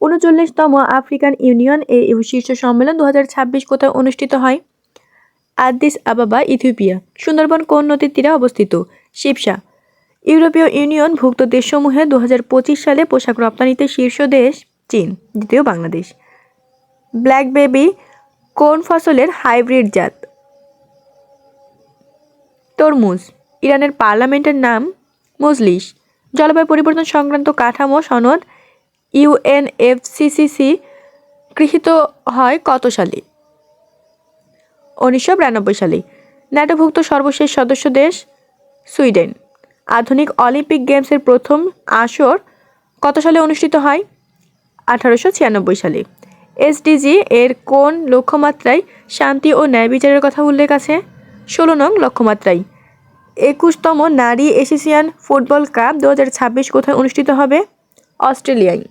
39তম African union শীর্ষ সম্মেলন 2026 কোথায় অনুষ্ঠিত হয়? আদিস আবাবা, ইথিওপিয়া। সুন্দরবন কোন নদীর তীরে অবস্থিত? শিবসা। ইউরোপীয় ইউনিয়ন ভুক্ত দেশসমূহে 2025 সালে পোশাক রপ্তানিতে শীর্ষ দেশ চীন, দ্বিতীয় বাংলাদেশ। ব্ল্যাক বেবি কোন ফসলের হাইব্রিড জাত? তরমুজ। ইরানের পার্লামেন্টের নাম মজলিস। জলবায়ু পরিবর্তন সংক্রান্ত কাঠামো সনদ ইউএনএফসিসিসি গৃহীত হয় কত সালে? 1992 সালে। ন্যাটোভুক্ত সর্বশেষ সদস্য দেশ সুইডেন। আধুনিক অলিম্পিক গেমসের প্রথম আসর কত সালে অনুষ্ঠিত হয়? 1896 সালে। এসডিজি এর কোন লক্ষ্যমাত্রায় শান্তি ও ন্যায় বিচারের কথা উল্লেখ আছে? 16 নং লক্ষ্যমাত্রায়। 21তম নারী এশিয়ান ফুটবল কাপ 2026 কোথায় অনুষ্ঠিত হবে? অস্ট্রেলিয়ায়।